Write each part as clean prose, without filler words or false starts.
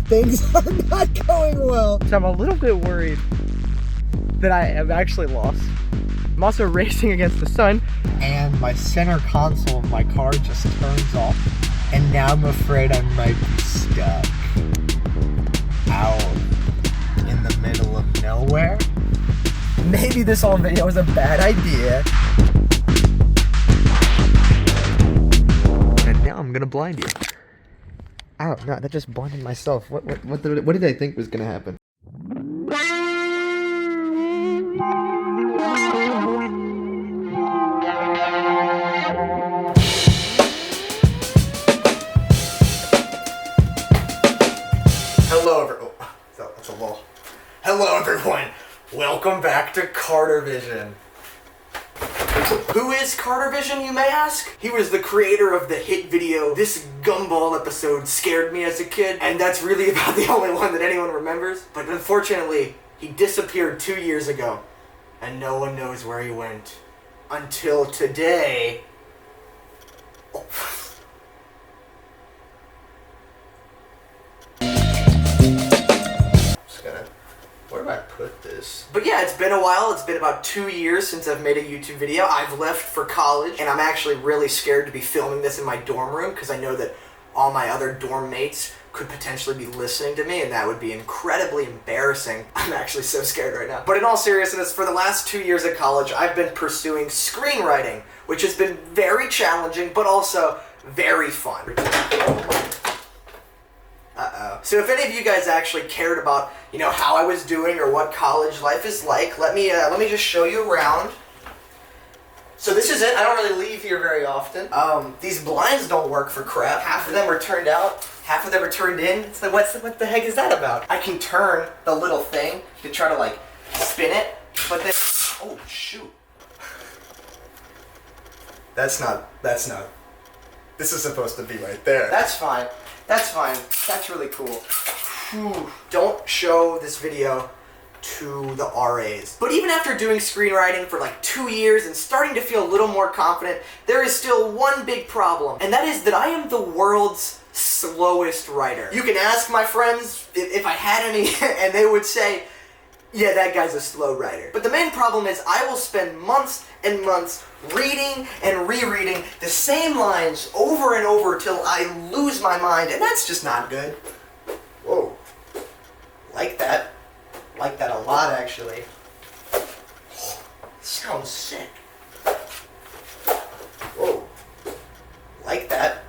things are not going well. So I'm a little bit worried that I have actually lost. I'm also racing against the sun. And my center console of my car just turns off. And now I'm afraid I might be stuck out in the middle of nowhere. Maybe this whole video was a bad idea. And now I'm gonna blind you. Oh no, that just blinded myself. What did I think was gonna happen? Hello everyone. Oh, that's a lull. Hello everyone. Welcome back to Carter Vision. Who is Carter Vision, you may ask? He was the creator of the hit video, This Gumball Episode Scared Me as a Kid, and that's really about the only one that anyone remembers. But unfortunately, he disappeared 2 years ago, and no one knows where he went. Until today. Oh. Where do I put this? But yeah, it's been a while. It's been about 2 years since I've made a YouTube video. I've left for college, and I'm actually really scared to be filming this in my dorm room because I know that all my other dorm mates could potentially be listening to me, and that would be incredibly embarrassing. I'm actually so scared right now. But in all seriousness, for the last 2 years at college, I've been pursuing screenwriting, which has been very challenging, but also very fun. So if any of you guys actually cared about, how I was doing or what college life is like, let me just show you around. So this is it. I don't really leave here very often. These blinds don't work for crap. Half of them are turned out, half of them are turned in. It's like, what the heck is that about? I can turn the little thing to try to spin it, but then, oh shoot. That's not, this is supposed to be right there. That's fine. That's fine. That's really cool. Whew. Don't show this video to the RAs. But even after doing screenwriting for 2 years and starting to feel a little more confident, there is still one big problem, and that is that I am the world's slowest writer. You can ask my friends if I had any, and they would say, yeah, that guy's a slow writer. But the main problem is I will spend months and months reading and rereading the same lines over and over till I lose my mind, and that's just not good. Whoa. Like that. Like that a lot, actually. Oh, sounds sick. Whoa. Like that.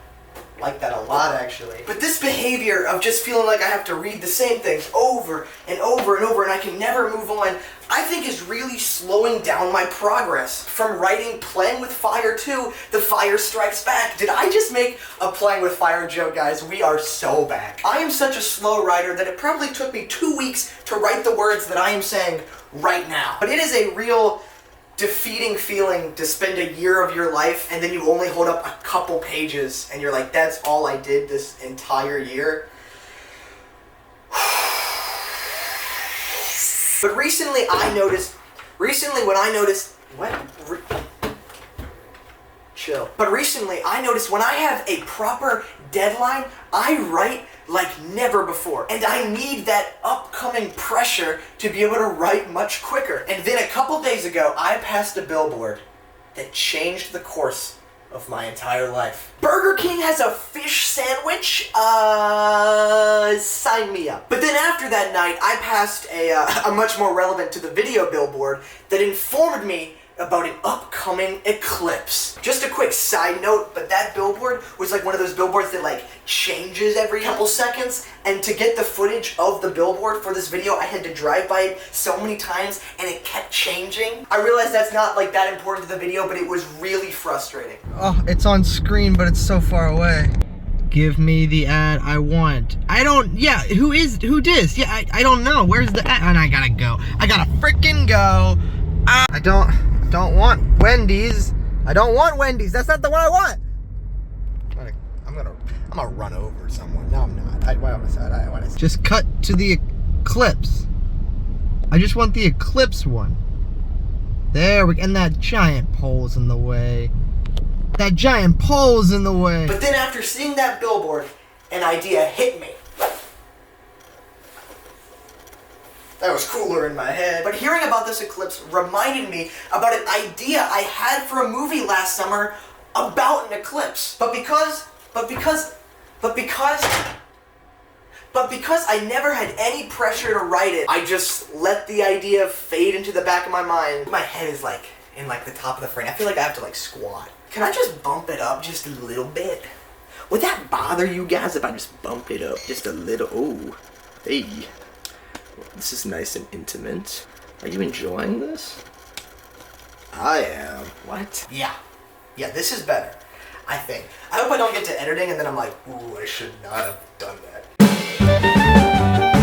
Like that a lot, actually. But this behavior of just feeling like I have to read the same things over and over and over and I can never move on, I think is really slowing down my progress. From writing Playing with Fire to The Fire Strikes Back. Did I just make a Playing with Fire joke, guys? We are so back. I am such a slow writer that it probably took me 2 weeks to write the words that I am saying right now. But it is a real defeating feeling to spend a year of your life and then you only hold up a couple pages and you're like, that's all I did this entire year. But recently when I noticed when I have a proper deadline, I write like never before. And I need that upcoming pressure to be able to write much quicker. And then a couple days ago, I passed a billboard that changed the course of my entire life. Burger King has a fish sandwich, sign me up. But then after that night, I passed a much more relevant to the video billboard that informed me about an upcoming eclipse. Just a quick side note, but that billboard was like one of those billboards that changes every couple seconds, and to get the footage of the billboard for this video, I had to drive by it so many times and it kept changing. I realized that's not that important to the video, but it was really frustrating. Oh, it's on screen, but it's so far away. Give me the ad I want. Who dis? Yeah, I don't know. Where's the ad? And I gotta go. I gotta freaking go. I don't want Wendy's. I don't want Wendy's. That's not the one I want. I'm gonna run over someone. No, I'm not. Why was that? I want to just cut to the Eclipse. I just want the Eclipse one. There we go. And that giant pole's in the way. That giant pole's in the way. But then after seeing that billboard, an idea hit me. That was cooler in my head. But hearing about this eclipse reminded me about an idea I had for a movie last summer about an eclipse. But because I never had any pressure to write it, I just let the idea fade into the back of my mind. My head is like in like the top of the frame. I feel like I have to like squat. Can I just bump it up just a little bit? Would that bother you guys if I just bump it up just a little? Oh, hey. This is nice and intimate. Are you enjoying this? I am. What? Yeah, this is better, I think. I hope I don't get to editing and then I'm like, ooh, I should not have done that.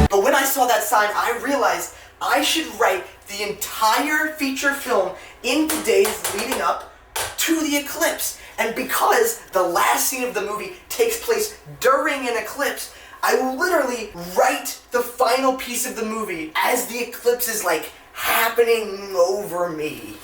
But when I saw that sign, I realized I should write the entire feature film in the days leading up to the eclipse. And because the last scene of the movie takes place during an eclipse, I will literally write the final piece of the movie as the eclipse is like happening over me.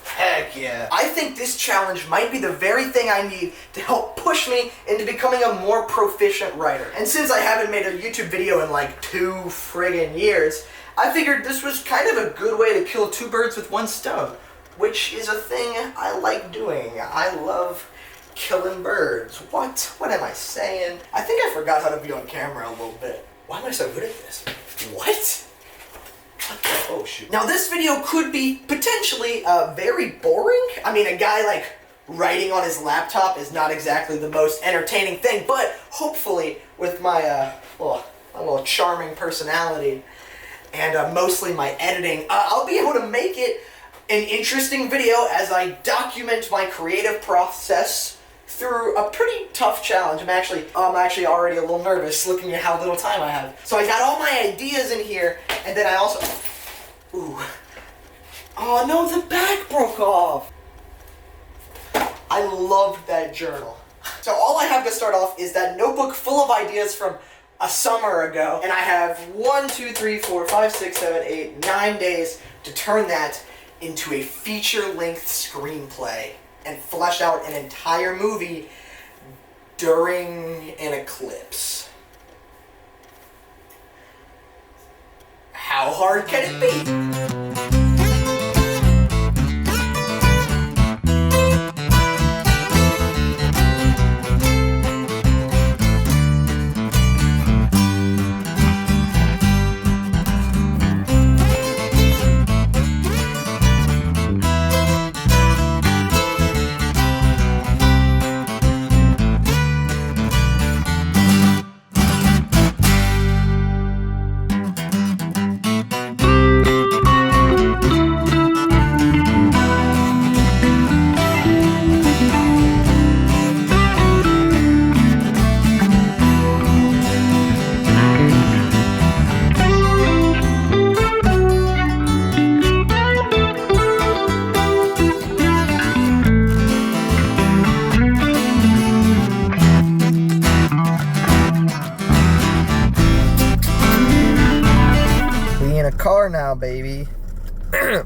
Heck yeah. I think this challenge might be the very thing I need to help push me into becoming a more proficient writer. And since I haven't made a YouTube video in like 2 friggin' years, I figured this was kind of a good way to kill 2 birds with 1 stone, which is a thing I like doing. I love killing birds. What am I saying? I think I forgot how to be on camera a little bit. Why am I so good at this? What? Oh shoot. Now this video could be potentially very boring. I mean, a guy like writing on his laptop is not exactly the most entertaining thing, but hopefully with my little charming personality and mostly my editing, I'll be able to make it an interesting video as I document my creative process through a pretty tough challenge. I'm actually already a little nervous looking at how little time I have. So I got all my ideas in here, and then I also, ooh, oh no, the back broke off. I loved that journal. So all I have to start off is that notebook full of ideas from a summer ago, and I have 1, 2, 3, 4, 5, 6, 7, 8, 9 days to turn that into a feature-length screenplay and flesh out an entire movie during an eclipse. How hard can it be? Car now, baby.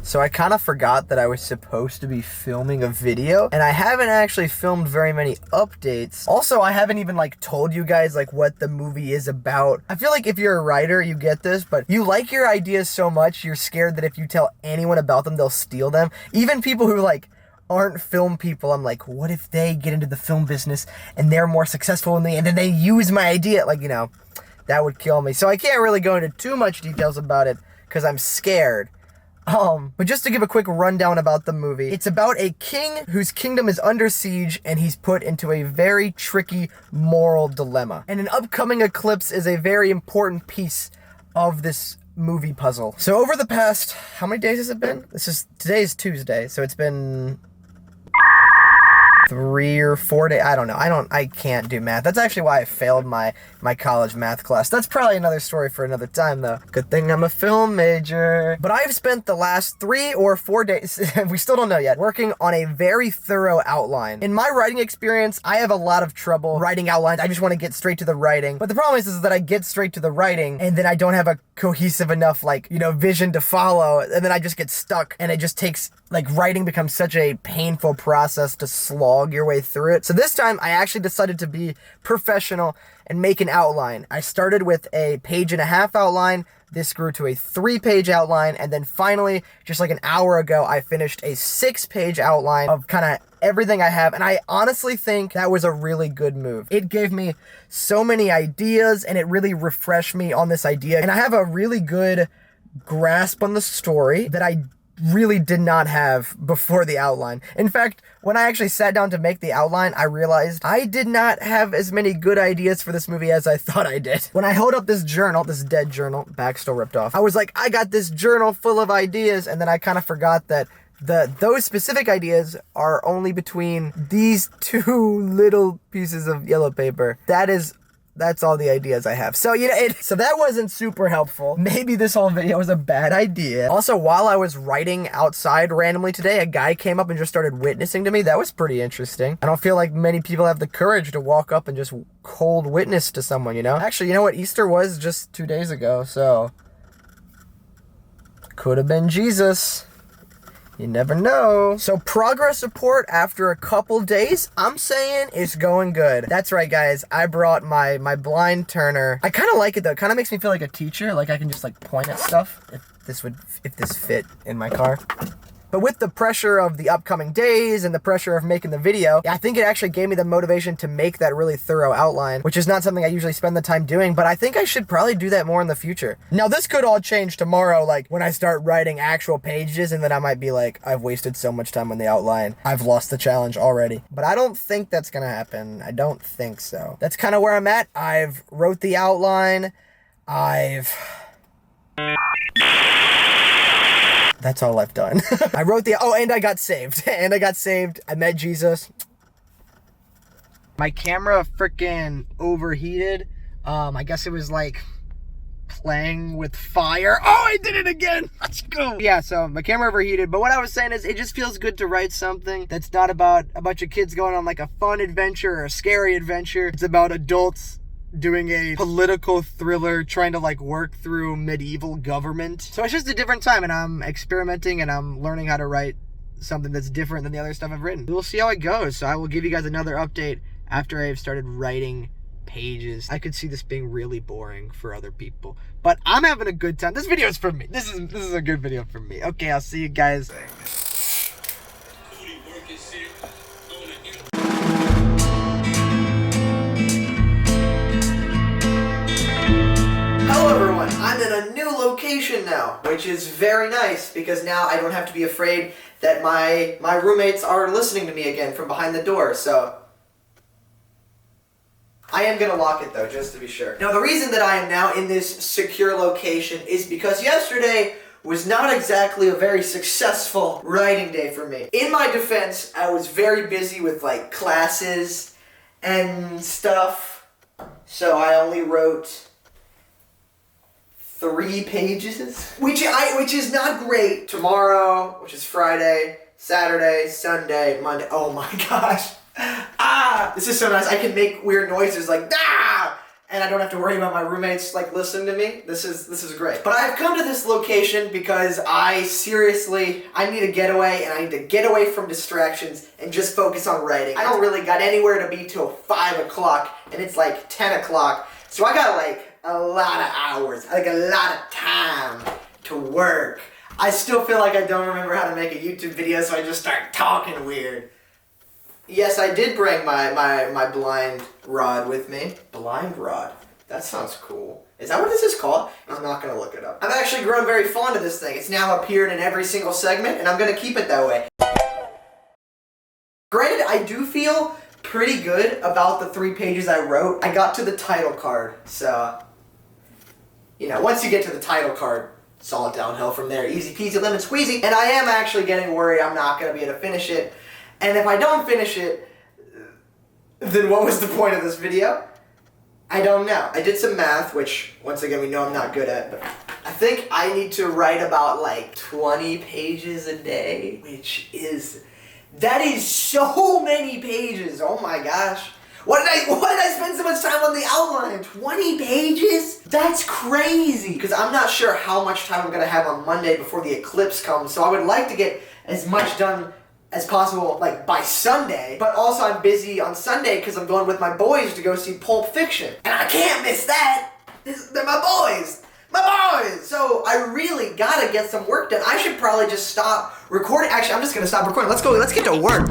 So I kind of forgot that I was supposed to be filming a video, and I haven't actually filmed very many updates. Also, I haven't even like told you guys like what the movie is about. I feel like if you're a writer, you get this, but you like your ideas so much, you're scared that if you tell anyone about them, they'll steal them. Even people who like aren't film people, I'm like, what if they get into the film business and they're more successful than me, and then they use my idea? Like, you know, that would kill me. So I can't really go into too much details about it because I'm scared. But just to give a quick rundown about the movie, it's about a king whose kingdom is under siege and he's put into a very tricky moral dilemma. And an upcoming eclipse is a very important piece of this movie puzzle. So over the past, how many days has it been? Today is Tuesday, so it's been 3 or 4 days. I don't know. I can't do math. That's actually why I failed my college math class. That's probably another story for another time, though. Good thing I'm a film major. But I've spent the last 3 or 4 days, we still don't know yet, working on a very thorough outline. In my writing experience, I have a lot of trouble writing outlines. I just want to get straight to the writing. But the problem is that I get straight to the writing, and then I don't have a cohesive enough, vision to follow, and then I just get stuck, and it just takes, writing becomes such a painful process to slog vlog your way through it. So this time I actually decided to be professional and make an outline. I started with a 1.5-page outline. This grew to a 3-page outline, and then finally, just like an hour ago, I finished a 6-page outline of kind of everything I have, and I honestly think that was a really good move. It gave me so many ideas, and it really refreshed me on this idea, and I have a really good grasp on the story that I really did not have before the outline. In fact, when I actually sat down to make the outline, I realized I did not have as many good ideas for this movie as I thought I did. When I held up this journal, this dead journal, back still ripped off, I was like, I got this journal full of ideas, and then I kind of forgot that those specific ideas are only between these 2 little pieces of yellow paper. That's all the ideas I have. So, so that wasn't super helpful. Maybe this whole video was a bad idea. Also, while I was writing outside randomly today, a guy came up and just started witnessing to me. That was pretty interesting. I don't feel like many people have the courage to walk up and just cold witness to someone, Actually, you know what? Easter was just 2 days ago, so could have been Jesus. You never know. So progress report after a couple days, I'm saying it's going good. That's right, guys. I brought my blind turner. I kind of like it though. It kind of makes me feel like a teacher. Like I can just like point at stuff if this fit in my car. But with the pressure of the upcoming days and the pressure of making the video, I think it actually gave me the motivation to make that really thorough outline, which is not something I usually spend the time doing, but I think I should probably do that more in the future. Now, this could all change tomorrow, like when I start writing actual pages, and then I might be like, I've wasted so much time on the outline. I've lost the challenge already. But I don't think that's gonna happen. I don't think so. That's kind of where I'm at. I've wrote the outline. That's all I've done. I wrote and I got saved. I met Jesus. My camera freaking overheated. I guess it was like playing with fire. Oh, I did it again. Let's go. Yeah, so my camera overheated. But what I was saying is it just feels good to write something that's not about a bunch of kids going on like a fun adventure or a scary adventure. It's about adults doing a political thriller, trying to like work through medieval government. So it's just a different time, and I'm experimenting and I'm learning how to write something that's different than the other stuff I've written. We'll see how it goes. So I will give you guys another update after I've started writing pages. I could see this being really boring for other people, but I'm having a good time. This video is for me. This is a good video for me. Okay, I'll see you guys. Hello everyone, I'm in a new location now, which is very nice because now I don't have to be afraid that my roommates are listening to me again from behind the door, so I am gonna lock it though, just to be sure. Now the reason that I am now in this secure location is because yesterday was not exactly a very successful writing day for me. In my defense, I was very busy with like classes and stuff, so I only wrote 3 pages, which is not great. Tomorrow, which is Friday, Saturday, Sunday, Monday. Oh my gosh. This is so nice. I can make weird noises like and I don't have to worry about my roommates like listening to me. This is great. But I've come to this location because I need a getaway, and I need to get away from distractions and just focus on writing. I don't really got anywhere to be till 5 o'clock, and it's like 10 o'clock. So I got like a lot of hours, like a lot of time to work. I still feel like I don't remember how to make a YouTube video, so I just start talking weird. Yes, I did bring my blind rod with me. Blind rod? That sounds cool. Is that what this is called? I'm not gonna look it up. I've actually grown very fond of this thing. It's now appeared in every single segment, and I'm gonna keep it that way. Granted, I do feel pretty good about the 3 pages I wrote. I got to the title card, so once you get to the title card, it's all downhill from there. Easy peasy lemon squeezy. And I am actually getting worried I'm not going to be able to finish it. And if I don't finish it, then what was the point of this video? I don't know. I did some math, which, once again, we know I'm not good at, but I think I need to write about, like, 20 pages a day, that is so many pages. Oh my gosh. Why did I spend so much time on the outline? 20 pages? That's crazy. Because I'm not sure how much time I'm going to have on Monday before the eclipse comes, so I would like to get as much done as possible, like by Sunday, but also I'm busy on Sunday because I'm going with my boys to go see Pulp Fiction. And I can't miss that. They're my boys. My boys! So I really gotta get some work done. I should probably just stop recording. Actually, I'm just gonna stop recording. Let's go, let's get to work.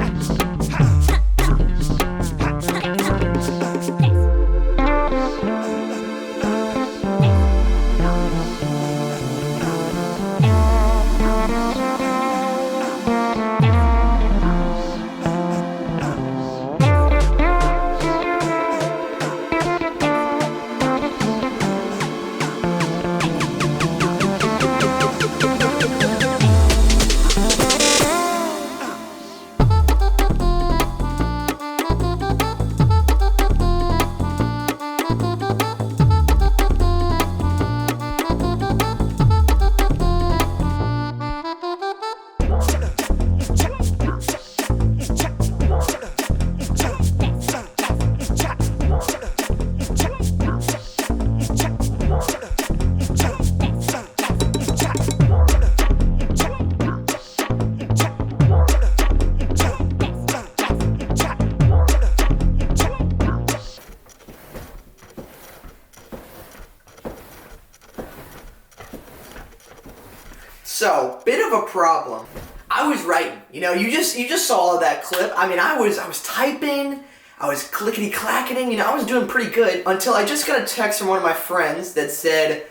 So, bit of a problem. I was writing, you know, you just saw that clip. I mean, I was typing, I was clickety-clacketing, you know, I was doing pretty good until I just got a text from one of my friends that said,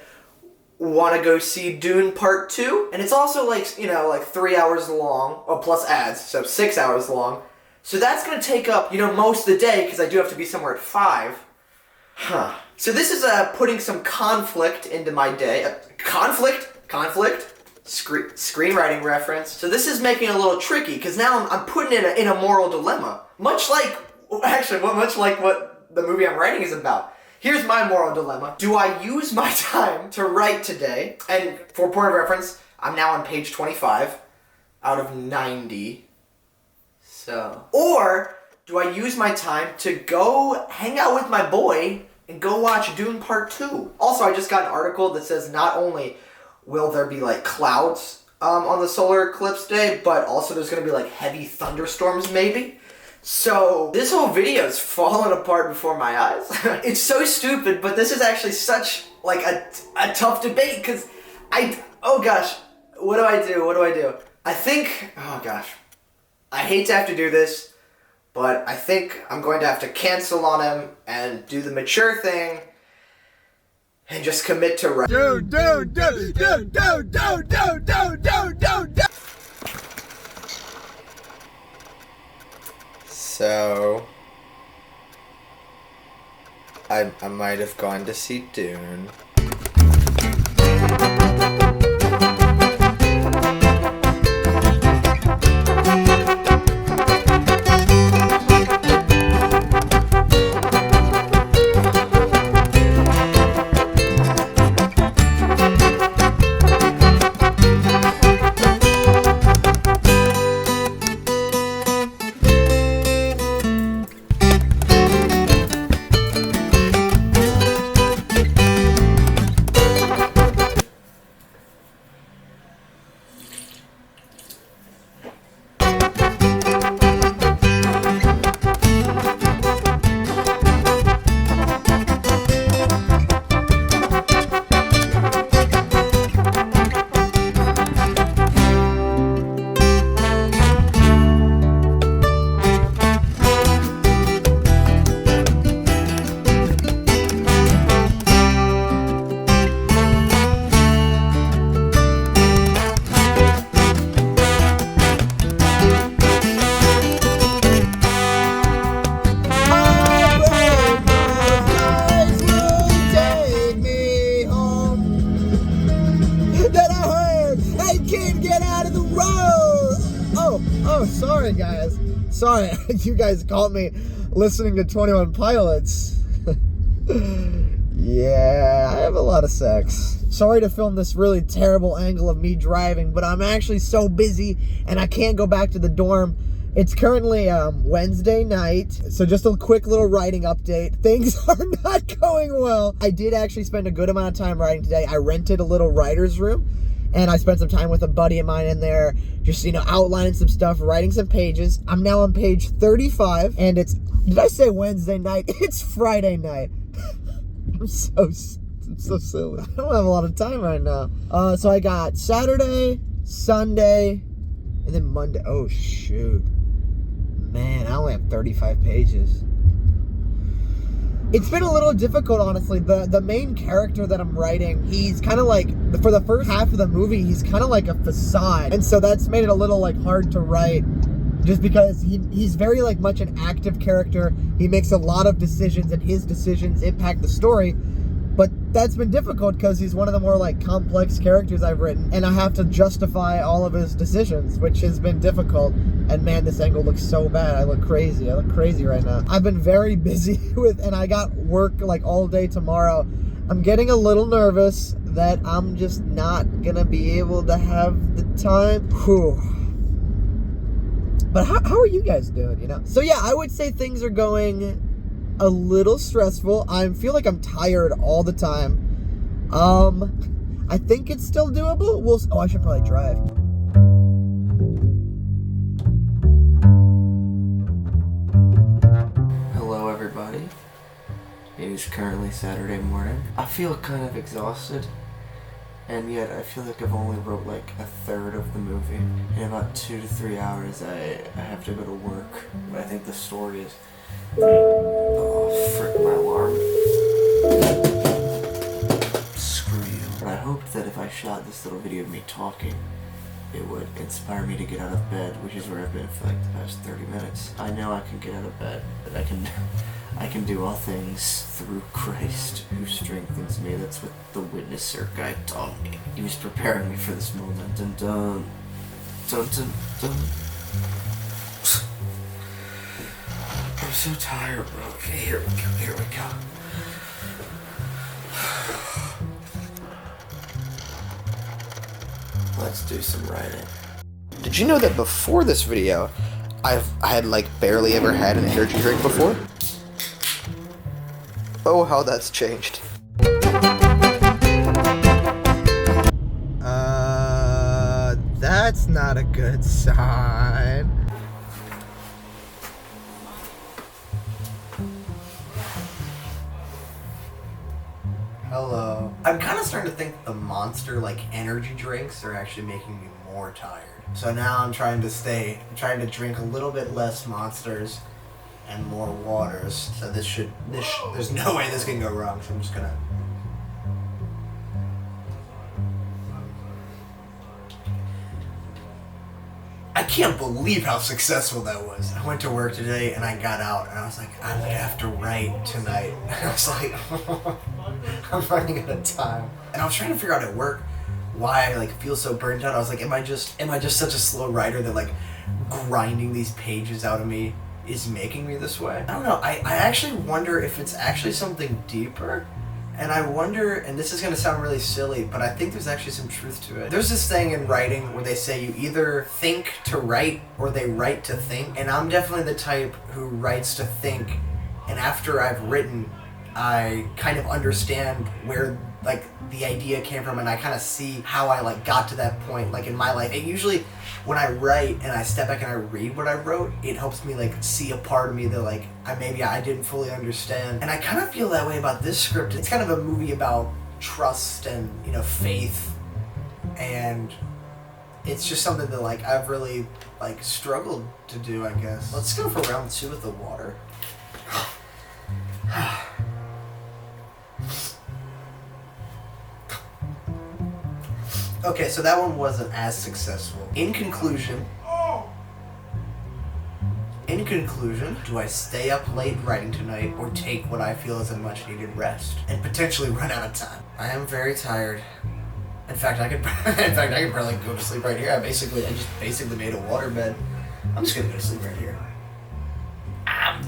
wanna go see Dune Part 2? And it's also like, you know, like 3 hours long, well, plus ads, so 6 hours long. So that's gonna take up, you know, most of the day because I do have to be somewhere at 5. So this is putting some conflict into my day. Conflict? Screenwriting reference. So this is making it a little tricky because now I'm putting in a moral dilemma. Much like what the movie I'm writing is about. Here's my moral dilemma. Do I use my time to write today? And for point of reference, I'm now on page 25 out of 90. So. Or do I use my time to go hang out with my boy and go watch Dune Part 2? Also, I just got an article that says not only will there be like clouds on the solar eclipse day, but also there's gonna be like heavy thunderstorms maybe. So this whole video is falling apart before my eyes. It's so stupid, but this is actually such like a tough debate because oh gosh, what do I do? I think, oh gosh, I hate to have to do this, but I think I'm going to have to cancel on him and do the mature thing and just commit to writing. So I might have gone to see Dune. Sorry guys. Sorry, you guys caught me listening to 21 Pilots. Yeah, I have a lot of sex. Sorry to film this really terrible angle of me driving, but I'm actually so busy and I can't go back to the dorm. It's currently Wednesday night, so just a quick little writing update. Things are not going well. I did actually spend a good amount of time writing today. I rented a little writer's room, And I spent some time with a buddy of mine in there, just, outlining some stuff, writing some pages. I'm now on page 35, and did I say Wednesday night? It's Friday night. I'm so silly. I don't have a lot of time right now. So I got Saturday, Sunday, and then Monday. Oh, shoot. Man, I only have 35 pages. It's been a little difficult, honestly. The main character that I'm writing, he's kind of like, for the first half of the movie, he's kind of like a facade. And so that's made it a little hard to write, just because he's very much an active character. He makes a lot of decisions, and his decisions impact the story. But that's been difficult because he's one of the more complex characters I've written, and I have to justify all of his decisions, which has been difficult. And man, this angle looks so bad. I look crazy right now. I've been very busy and I got work all day tomorrow. I'm getting a little nervous that I'm just not gonna be able to have the time. Whew. But how are you guys doing, So yeah, I would say things are going a little stressful. I feel like I'm tired all the time. I think it's still doable. I should probably drive. Hello everybody. It is currently Saturday morning. I feel kind of exhausted, and yet I feel like I've only wrote a third of the movie. In about 2 to 3 hours I have to go to work. But I think the story is... Oh, frick, my alarm. Screw you. But I hoped that if I shot this little video of me talking, it would inspire me to get out of bed, which is where I've been for the past 30 minutes. I know I can get out of bed, but I can do all things through Christ who strengthens me. That's what the Witnesser guy taught me. He was preparing me for this moment. Dun dun dun dun dun. I'm so tired, bro. Okay, here we go. Let's do some writing. Did you know that before this video, I had barely ever had an energy drink before? Oh, how that's changed. That's not a good sign. Hello. I'm kind of starting to think the Monster energy drinks are actually making me more tired. So now I'm trying to drink a little bit less Monsters and more waters. So there's no way this can go wrong. So I'm just gonna. I can't believe how successful that was. I went to work today and I got out and I was like, I'm gonna have to write tonight. And I was like, I'm running out of time. And I was trying to figure out at work why I feel so burnt out. I was like, am I just such a slow writer that grinding these pages out of me is making me this way? I don't know. I actually wonder if it's actually something deeper. And I wonder, and this is going to sound really silly, but I think there's actually some truth to it. There's this thing in writing where they say you either think to write or they write to think. And I'm definitely the type who writes to think. And after I've written, I kind of understand where the idea came from, and I kind of see how I got to that point in my life. It usually, when I write and I step back and I read what I wrote, it helps me see a part of me that I didn't fully understand. And I kind of feel that way about this script. It's kind of a movie about trust and faith, and it's just something that I've really struggled to do, I guess. Let's go for round 2 with the water. Okay, so that one wasn't as successful. In conclusion, do I stay up late writing tonight or take what I feel is a much needed rest and potentially run out of time? I am very tired. In fact, I could probably go to sleep right here. I just basically made a water bed. I'm just gonna go to sleep right here. I'm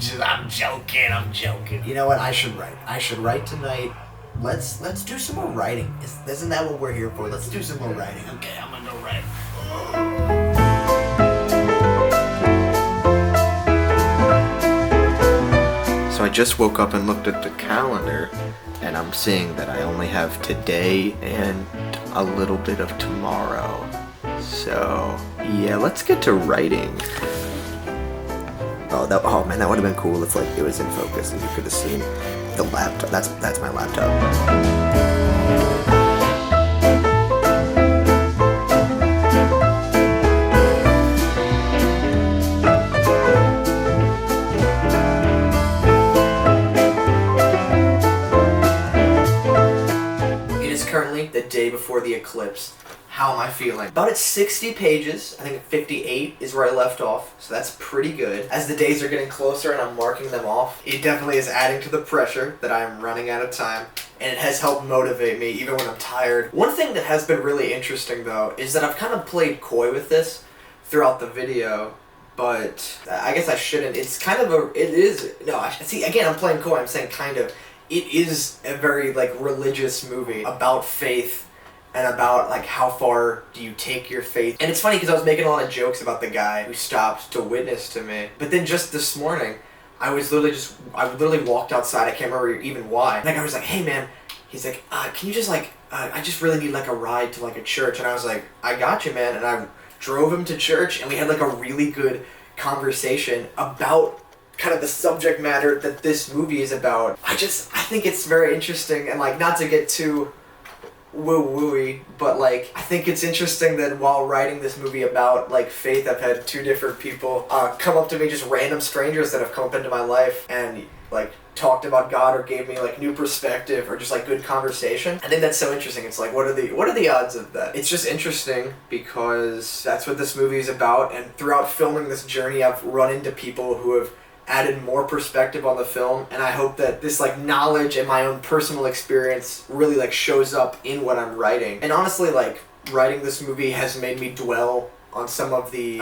joking. You know what? I should write tonight. Let's do some more writing. Isn't that what we're here for? Let's do some more writing. Okay, I'm gonna go write. So I just woke up and looked at the calendar, and I'm seeing that I only have today and a little bit of tomorrow. So, yeah, let's get to writing. Oh man, that would have been cool if like it was in focus and you could have seen the laptop. That's my laptop. Currently the day before the eclipse. How am I feeling? About at 60 pages. I think at 58 is where I left off, so that's pretty good. As the days are getting closer and I'm marking them off, it definitely is adding to the pressure that I am running out of time, and it has helped motivate me even when I'm tired. One thing that has been really interesting though is that I've kind of played coy with this throughout the video, but I guess I shouldn't. It's kind of I'm playing coy, I'm saying kind of. It is a very like religious movie about faith and about like how far do you take your faith. And it's funny because I was making a lot of jokes about the guy who stopped to witness to me. But then just this morning, I literally walked outside. I can't remember even why. And the guy was like, "Hey man," he's like, "Can you just like, I just really need like a ride to like a church." And I was like, "I got you, man." And I drove him to church, and we had like a really good conversation about kind of the subject matter that this movie is about. I think it's very interesting, and like, not to get too woo-wooey, but like, I think it's interesting that while writing this movie about like faith, I've had two different people come up to me, just random strangers that have come up into my life and like talked about God or gave me like new perspective or just like good conversation. I think that's so interesting. It's like, what are the odds of that? It's just interesting because that's what this movie is about, and throughout filming this journey, I've run into people who have added more perspective on the film, and I hope that this like knowledge and my own personal experience really like shows up in what I'm writing. And honestly, like, writing this movie has made me dwell on some of the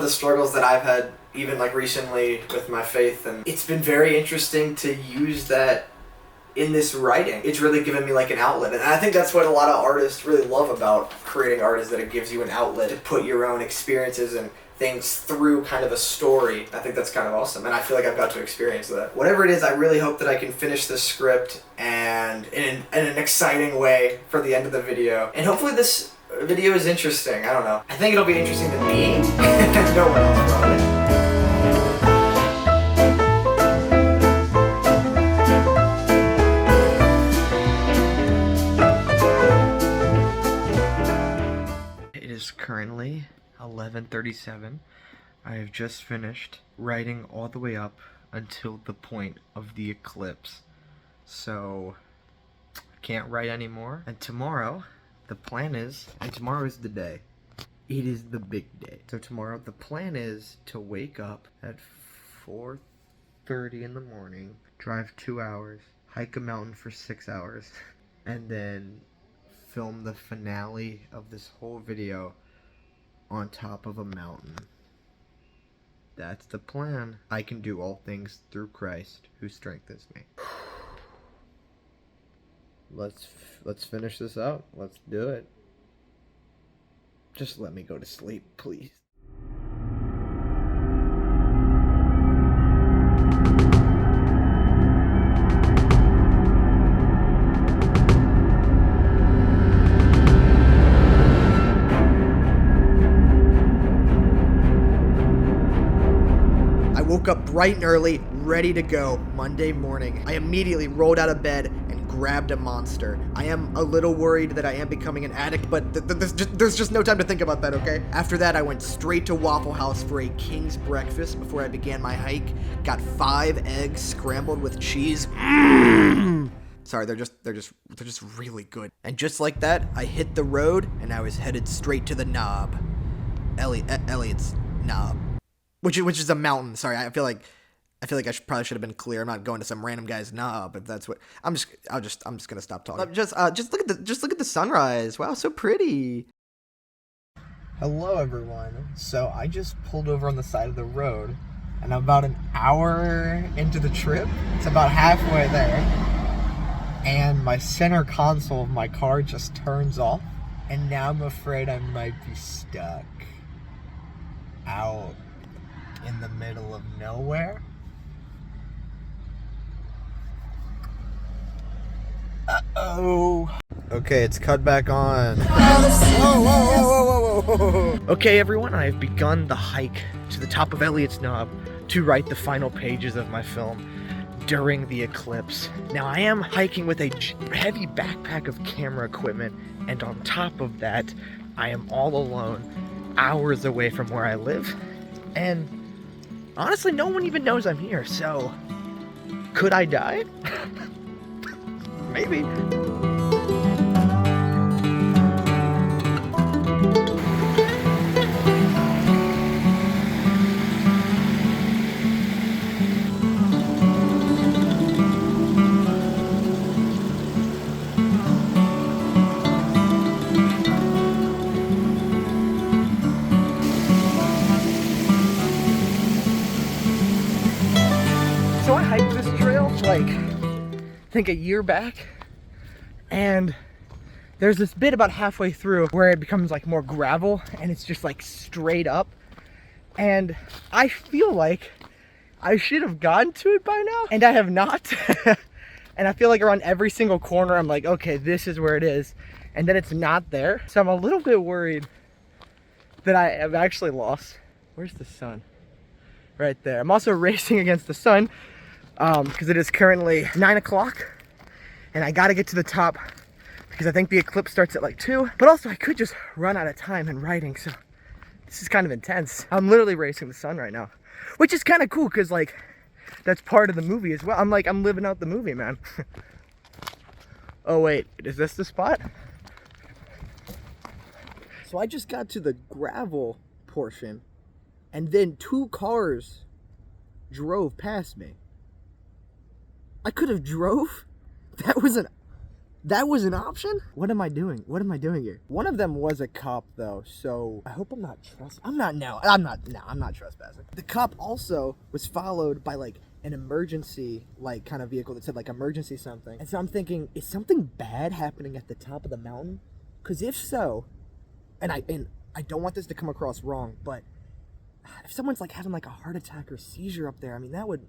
struggles that I've had even like recently with my faith, and it's been very interesting to use that in this writing. It's really given me like an outlet, and I think that's what a lot of artists really love about creating art, is that it gives you an outlet to put your own experiences and things through kind of a story. I think that's kind of awesome, and I feel like I've got to experience that. Whatever it is, I really hope that I can finish this script and in an exciting way for the end of the video. And hopefully this video is interesting. I don't know. I think it'll be interesting to me. No one else probably. It is currently 11:37. I have just finished writing all the way up until the point of the eclipse. So I can't write anymore. And tomorrow, tomorrow is the day. It is the big day. So tomorrow the plan is to wake up at 4:30 in the morning, drive 2 hours, hike a mountain for 6 hours, and then film the finale of this whole video on top of a mountain. That's the plan. I can do all things through Christ who strengthens me. Let's finish this out. Let's do it. Just let me go to sleep, please. Woke up bright and early, ready to go Monday morning. I immediately rolled out of bed and grabbed a Monster. I am a little worried that I am becoming an addict, but there's just no time to think about that, okay? After that, I went straight to Waffle House for a king's breakfast before I began my hike. Got 5 eggs scrambled with cheese. Sorry, they're just really good. And just like that, I hit the road and I was headed straight to the knob. Elliot's knob. Which is a mountain. Sorry, I feel like I probably should have been clear. I'm not going to some random guy's knob. If that's what I'm just gonna stop talking. Just look at the sunrise. Wow, so pretty. Hello everyone. So I just pulled over on the side of the road, and I'm about an hour into the trip. It's about halfway there, and my center console of my car just turns off, and now I'm afraid I might be stuck out in the middle of nowhere. Oh. Okay, it's cut back on. Whoa, whoa, whoa, whoa, whoa, whoa. Okay, everyone, I have begun the hike to the top of Elliot's Knob to write the final pages of my film during the eclipse. Now, I am hiking with a heavy backpack of camera equipment, and on top of that, I am all alone, hours away from where I live, and honestly, no one even knows I'm here, so could I die? Maybe. So I hiked this trail like, I think a year back, and there's this bit about halfway through where it becomes like more gravel and it's just like straight up, and I feel like I should have gotten to it by now, and I have not. And I feel like around every single corner I'm like, okay, this is where it is, and then it's not there. So I'm a little bit worried that I have actually lost. Where's the sun? Right there. I'm also racing against the sun because it is currently 9 o'clock and I gotta get to the top because I think the eclipse starts at like 2, but also I could just run out of time in writing, so this is kind of intense. I'm literally racing the sun right now, which is kind of cool because like that's part of the movie as well. I'm living out the movie, man. Oh wait, is this the spot? So I just got to the gravel portion and then 2 cars drove past me. I could have drove? That was an option? What am I doing? What am I doing here? One of them was a cop though, so I hope I'm not trespassing. The cop also was followed by like an emergency like kind of vehicle that said like emergency something. And so I'm thinking, is something bad happening at the top of the mountain? Because if so, and I don't want this to come across wrong, but if someone's like having like a heart attack or seizure up there, I mean, that would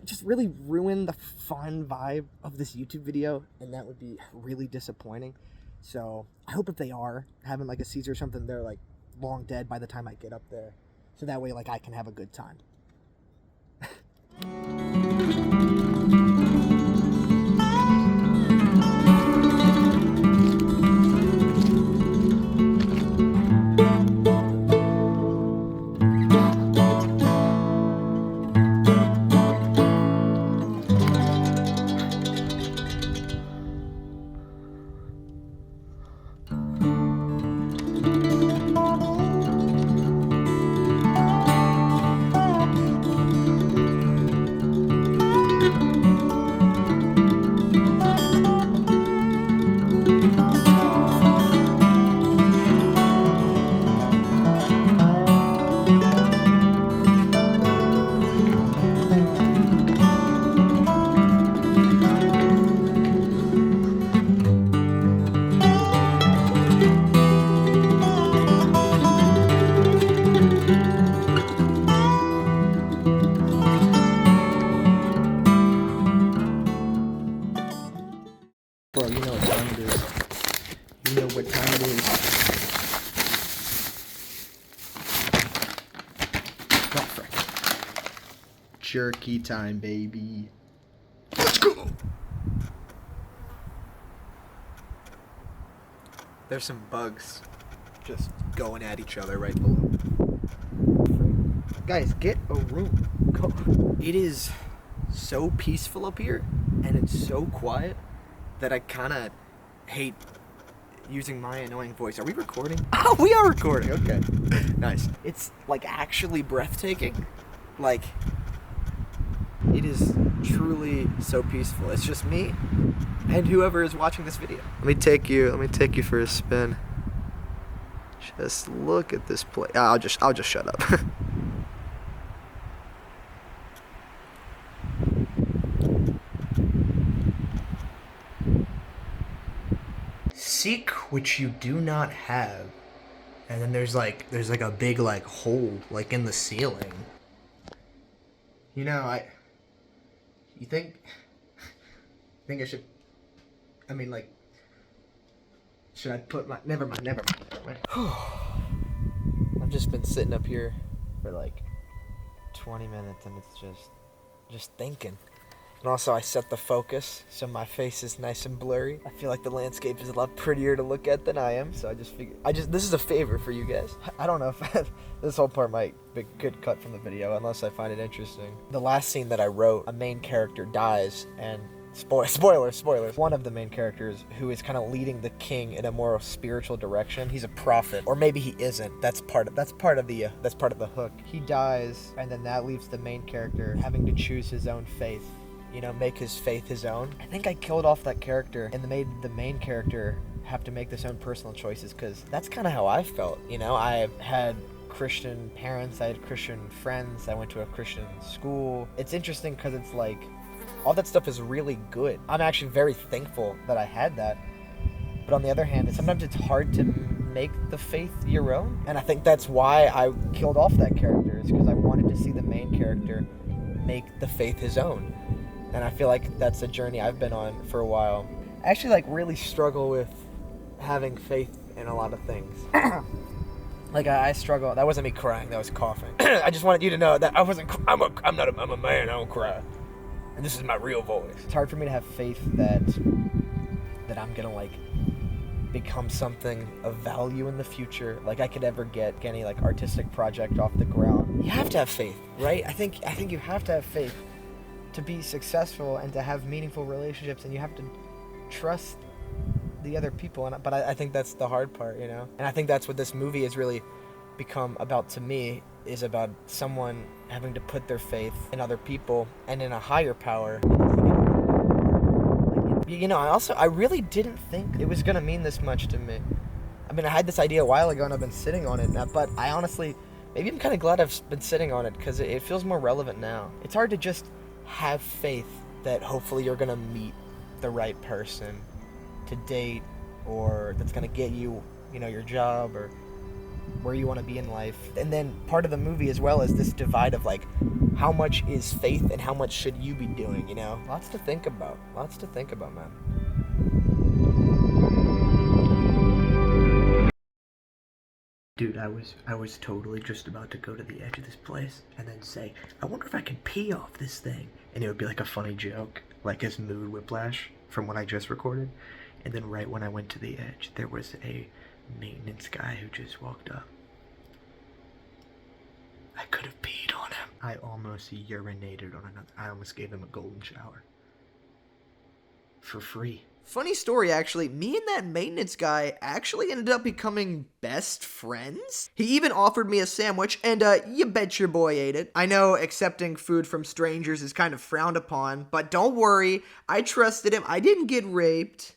just really ruin the fun vibe of this YouTube video, and that would be really disappointing. So I hope if they are having like a seizure or something, they're like long dead by the time I get up there, so that way like I can have a good time. Bro, you know what time it is. You know what time it is. Oh, frick. Jerky time, baby. Let's go! There's some bugs just going at each other right below. Guys, get a room. Go. It is so peaceful up here, and it's so quiet that I kind of hate using my annoying voice. Are we recording? Oh, we are recording. Okay. Nice. It's like actually breathtaking. Like, it is truly so peaceful. It's just me and whoever is watching this video. Let me take you for a spin. Just look at this place. I'll just shut up. Seek which you do not have. And then there's like a big like hole like in the ceiling. You know, you think I should I mean, like, should I put my... Never mind. I've just been sitting up here for like 20 minutes and it's just thinking. And also I set the focus so my face is nice and blurry. I feel like the landscape is a lot prettier to look at than I am, so I just figured, this is a favor for you guys. I don't know if this whole part might be a good cut from the video unless I find it interesting. The last scene that I wrote, a main character dies and spoilers. One of the main characters who is kind of leading the king in a more spiritual direction. He's a prophet, or maybe he isn't. That's part of the hook. He dies, and then that leaves the main character having to choose his own faith. You know, make his faith his own. I think I killed off that character and made the main character have to make his own personal choices, because that's kind of how I felt. You know, I had Christian parents, I had Christian friends, I went to a Christian school. It's interesting because it's like, all that stuff is really good. I'm actually very thankful that I had that. But on the other hand, sometimes it's hard to make the faith your own. And I think that's why I killed off that character, is because I wanted to see the main character make the faith his own. And I feel like that's a journey I've been on for a while. I actually like really struggle with having faith in a lot of things. Like I struggle. That wasn't me crying, that was coughing. I just wanted you to know that I'm a man, I don't cry. And this is my real voice. It's hard for me to have faith that I'm gonna like become something of value in the future. Like I could ever get any like artistic project off the ground. You have to have faith, right? I think you have to have faith to be successful and to have meaningful relationships, and you have to trust the other people. But I think that's the hard part, you know? And I think that's what this movie has really become about to me, is about someone having to put their faith in other people and in a higher power. You know, I really didn't think it was gonna mean this much to me. I mean, I had this idea a while ago and I've been sitting on it now, but I honestly, maybe I'm kind of glad I've been sitting on it, because it feels more relevant now. It's hard to just have faith that hopefully you're gonna meet the right person to date, or that's gonna get you, you know, your job or where you want to be in life. And then part of the movie as well is this divide of like, how much is faith and how much should you be doing, you know? Lots to think about, man. Dude, I was totally just about to go to the edge of this place and then say, I wonder if I can pee off this thing. And it would be like a funny joke, like his mood whiplash from what I just recorded. And then right when I went to the edge, there was a maintenance guy who just walked up. I could have peed on him. I almost urinated on another. I almost gave him a golden shower. For free. Funny story, actually. Me and that maintenance guy actually ended up becoming best friends. He even offered me a sandwich, and you bet your boy ate it. I know accepting food from strangers is kind of frowned upon, but don't worry. I trusted him. I didn't get raped.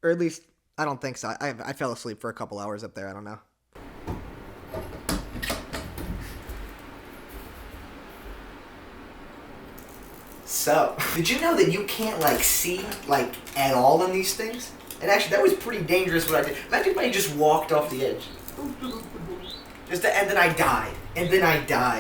Or at least, I don't think so. I fell asleep for a couple hours up there. I don't know. So, did you know that you can't, like, see, like, at all in these things? And actually, that was pretty dangerous what I did. Imagine if I just walked off the edge. And then I died.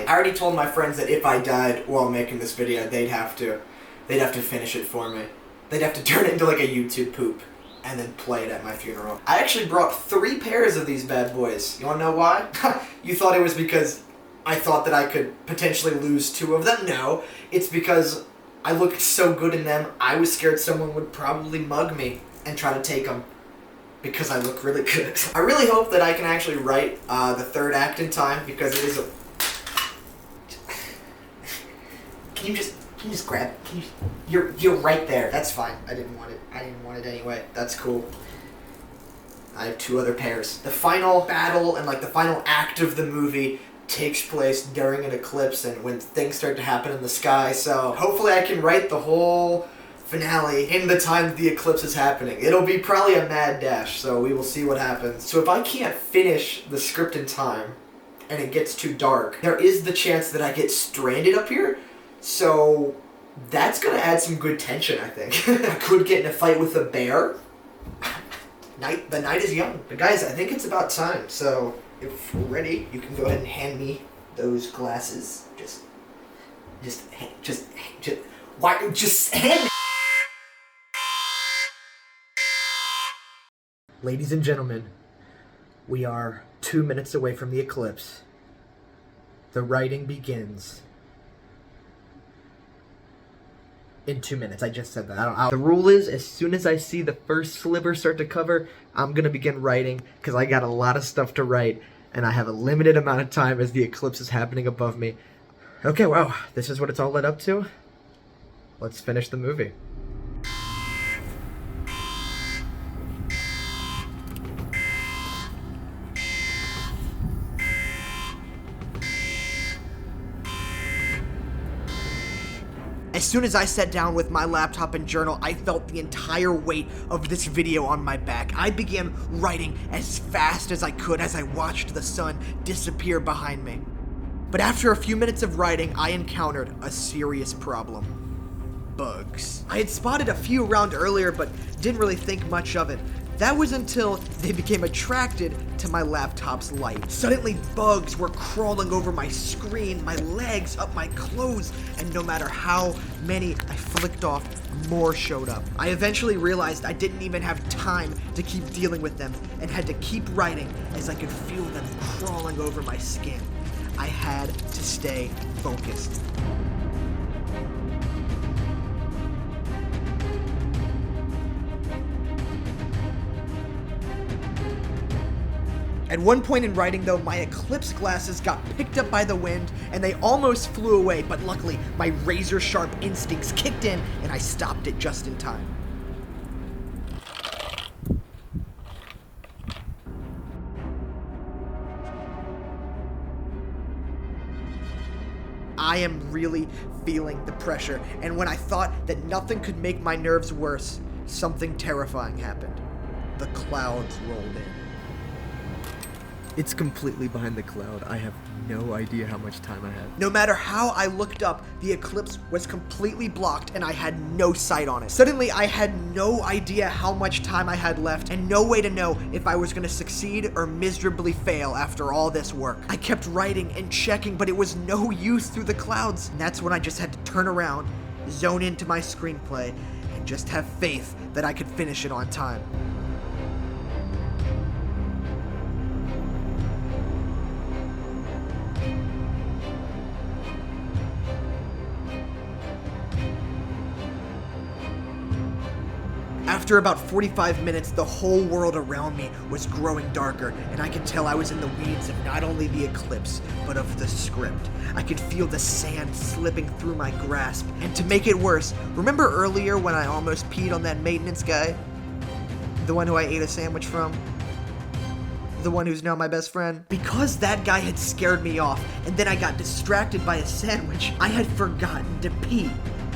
I already told my friends that if I died while making this video, they'd have to finish it for me. They'd have to turn it into, like, a YouTube poop and then play it at my funeral. I actually brought 3 pairs of these bad boys. You wanna know why? You thought it was because I thought that I could potentially lose 2 of them? No, it's because I looked so good in them, I was scared someone would probably mug me and try to take them because I look really good. I really hope that I can actually write the 3rd act in time, because it is a... Can you just grab it? You're right there. That's fine. I didn't want it anyway. That's cool. I have 2 other pairs. The final battle and like the final act of the movie takes place during an eclipse and when things start to happen in the sky, so hopefully I can write the whole finale in the time that the eclipse is happening. It'll be probably a mad dash, so we will see what happens. So if I can't finish the script in time and it gets too dark, there is the chance that I get stranded up here, so that's gonna add some good tension, I think. I could get in a fight with a bear. The night is young. But guys, I think it's about time, so if we're ready, you can go ahead and hand me those glasses. Just hand me. Ladies and gentlemen, we are 2 minutes away from the eclipse. The writing begins in 2 minutes. I just said that. The rule is, as soon as I see the first sliver start to cover, I'm gonna begin writing, because I got a lot of stuff to write, and I have a limited amount of time as the eclipse is happening above me. Okay, wow, this is what it's all led up to. Let's finish the movie. As soon as I sat down with my laptop and journal, I felt the entire weight of this video on my back. I began writing as fast as I could as I watched the sun disappear behind me. But after a few minutes of writing, I encountered a serious problem. Bugs. I had spotted a few around earlier, but didn't really think much of it. That was until they became attracted to my laptop's light. Suddenly, bugs were crawling over my screen, my legs, up my clothes, and no matter how many I flicked off, more showed up. I eventually realized I didn't even have time to keep dealing with them and had to keep writing as I could feel them crawling over my skin. I had to stay focused. At one point in writing, though, my Eclipse glasses got picked up by the wind and they almost flew away, but luckily my razor-sharp instincts kicked in and I stopped it just in time. I am really feeling the pressure, and when I thought that nothing could make my nerves worse, something terrifying happened. The clouds rolled in. It's completely behind the cloud. I have no idea how much time I have. No matter how I looked up, the eclipse was completely blocked and I had no sight on it. Suddenly, I had no idea how much time I had left and no way to know if I was gonna succeed or miserably fail after all this work. I kept writing and checking, but it was no use through the clouds. And that's when I just had to turn around, zone into my screenplay, and just have faith that I could finish it on time. After about 45 minutes, the whole world around me was growing darker, and I could tell I was in the weeds of not only the eclipse, but of the script. I could feel the sand slipping through my grasp, and to make it worse, remember earlier when I almost peed on that maintenance guy? The one who I ate a sandwich from? The one who's now my best friend? Because that guy had scared me off, and then I got distracted by a sandwich, I had forgotten to pee.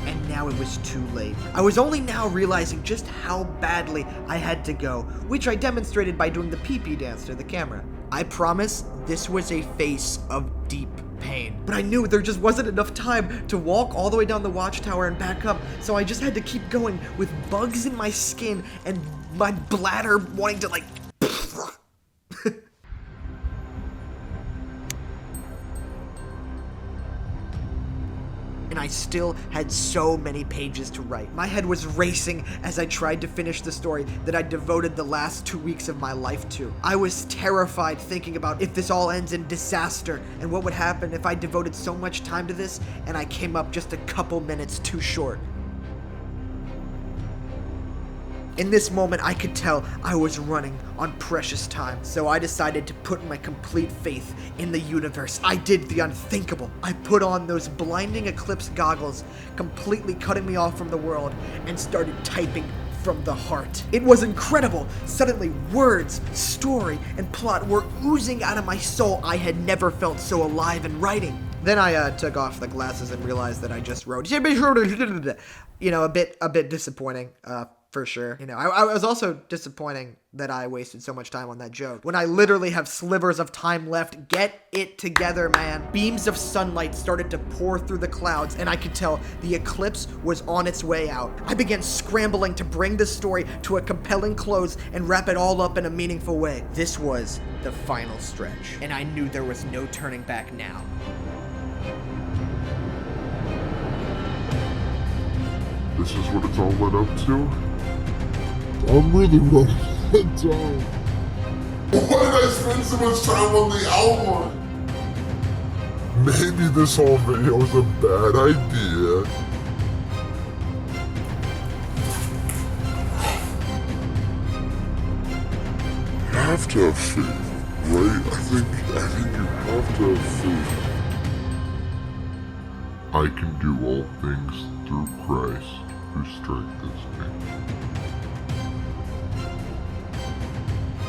And now it was too late. I was only now realizing just how badly I had to go, which I demonstrated by doing the pee-pee dance to the camera. I promise this was a face of deep pain. But I knew there just wasn't enough time to walk all the way down the watchtower and back up, so I just had to keep going with bugs in my skin and my bladder wanting to like... And I still had so many pages to write. My head was racing as I tried to finish the story that I devoted the last 2 weeks of my life to. I was terrified thinking about if this all ends in disaster and what would happen if I devoted so much time to this and I came up just a couple minutes too short. In this moment, I could tell I was running on precious time, so I decided to put my complete faith in the universe. I did the unthinkable. I put on those blinding eclipse goggles, completely cutting me off from the world, and started typing from the heart. It was incredible. Suddenly, words, story, and plot were oozing out of my soul. I had never felt so alive in writing. Then I took off the glasses and realized that I just wrote, you know, a bit disappointing, for sure. You know, I was also disappointing that I wasted so much time on that joke when I literally have slivers of time left. Get it together, man. Beams of sunlight started to pour through the clouds, and I could tell the eclipse was on its way out. I began scrambling to bring the story to a compelling close and wrap it all up in a meaningful way. This was the final stretch, and I knew there was no turning back now. This is what it's all led up to? I'm really ready. Don't. Why did I spend so much time on the outline? Maybe this whole video is a bad idea. You have to have faith, right? I think you have to have faith. I can do all things through Christ who strengthens me.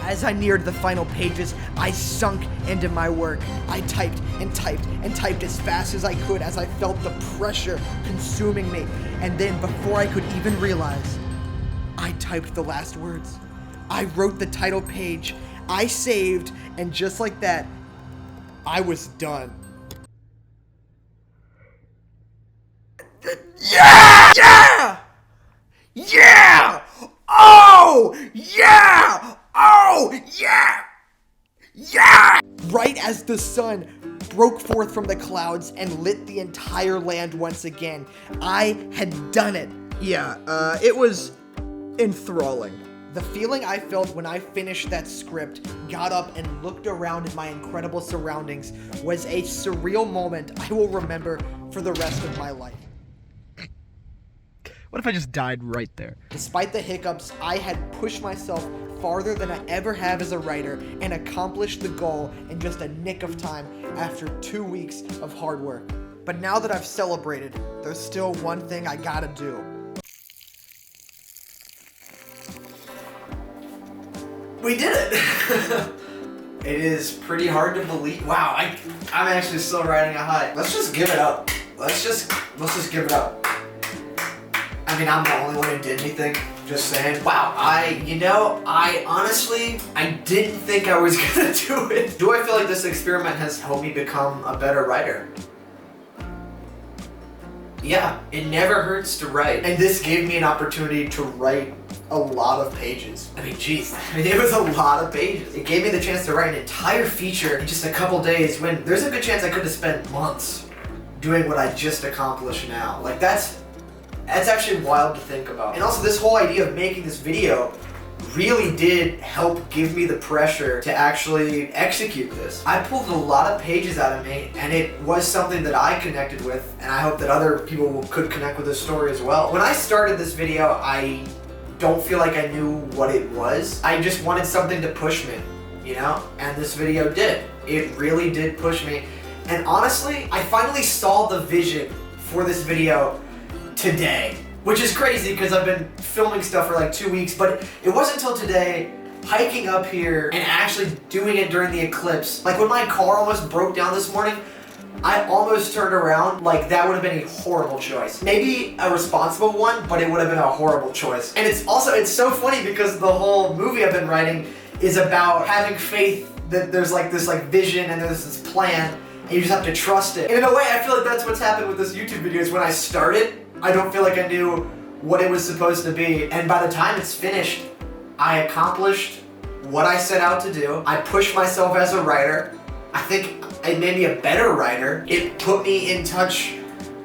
As I neared the final pages, I sunk into my work. I typed and typed and typed as fast as I could as I felt the pressure consuming me. And then, before I could even realize, I typed the last words. I wrote the title page. I saved, and just like that, I was done. Yeah! Yeah! Yeah! Oh! Yeah! Oh! Yeah! Yeah! Right as the sun broke forth from the clouds and lit the entire land once again, I had done it. Yeah, it was enthralling. The feeling I felt when I finished that script, got up and looked around at my incredible surroundings was a surreal moment I will remember for the rest of my life. What if I just died right there? Despite the hiccups, I had pushed myself farther than I ever have as a writer and accomplished the goal in just a nick of time after 2 weeks of hard work. But now that I've celebrated, there's still one thing I gotta do. We did it! It is pretty hard to believe. Wow, I'm actually still riding a high. Let's just give it up. Let's just give it up. I mean, I'm the only one who did anything. Just saying. Wow, I honestly, I didn't think I was gonna do it. Do I feel like this experiment has helped me become a better writer? Yeah, it never hurts to write. And this gave me an opportunity to write a lot of pages. I mean, geez, it was a lot of pages. It gave me the chance to write an entire feature in just a couple days when there's a good chance I could have spent months doing what I just accomplished now. Like, that's actually wild to think about. And also, this whole idea of making this video really did help give me the pressure to actually execute this. I pulled a lot of pages out of me, and it was something that I connected with, and I hope that other people could connect with this story as well. When I started this video, I don't feel like I knew what it was. I just wanted something to push me, you know? And this video did. It really did push me. And honestly, I finally saw the vision for this video today, which is crazy because I've been filming stuff for like 2 weeks, but it wasn't until today, hiking up here and actually doing it during the eclipse. Like when my car almost broke down this morning, I almost turned around. Like that would have been a horrible choice. Maybe a responsible one, but it would have been a horrible choice. And it's so funny because the whole movie I've been writing is about having faith that there's like this like vision and there's this plan and you just have to trust it. And in a way, I feel like that's what's happened with this YouTube video is when I started, I don't feel like I knew what it was supposed to be. And by the time it's finished, I accomplished what I set out to do. I pushed myself as a writer. I think it made me a better writer. It put me in touch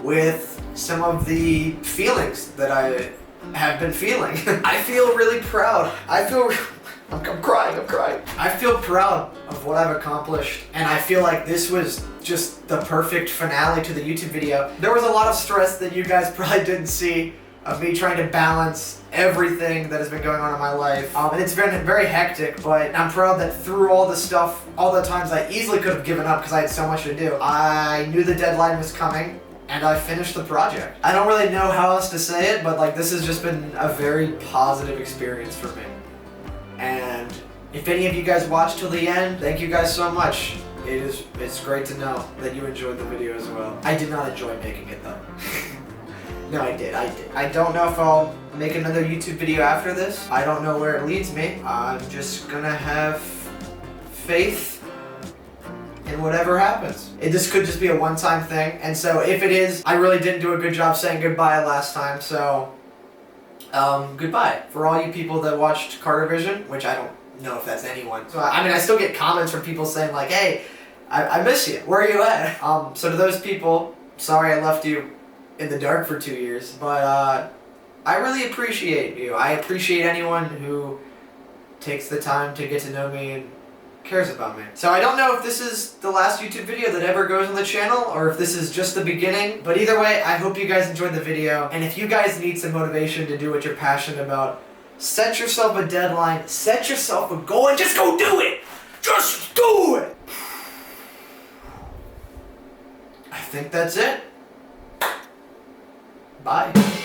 with some of the feelings that I have been feeling. I feel really proud. I'm crying. I feel proud of what I've accomplished, and I feel like this was just the perfect finale to the YouTube video. There was a lot of stress that you guys probably didn't see of me trying to balance everything that has been going on in my life. And it's been very hectic, but I'm proud that through all the stuff, all the times I easily could have given up because I had so much to do, I knew the deadline was coming, and I finished the project. I don't really know how else to say it, but like this has just been a very positive experience for me. And if any of you guys watched till the end, thank you guys so much. It's great to know that you enjoyed the video as well. I did not enjoy making it though. No, I did. I don't know if I'll make another YouTube video after this. I don't know where it leads me. I'm just gonna have faith in whatever happens. This could just be a one-time thing, and so if it is, I really didn't do a good job saying goodbye last time, so goodbye. For all you people that watched Carter Vision, which I don't know if that's anyone. So I mean, I still get comments from people saying like, hey, I miss you. Where are you at? So to those people, sorry I left you in the dark for 2 years, but I really appreciate you. I appreciate anyone who takes the time to get to know me and cares about me. So I don't know if this is the last YouTube video that ever goes on the channel or if this is just the beginning, but either way, I hope you guys enjoyed the video, and if you guys need some motivation to do what you're passionate about, set yourself a deadline, set yourself a goal, and just go do it! Just do it! I think that's it. Bye.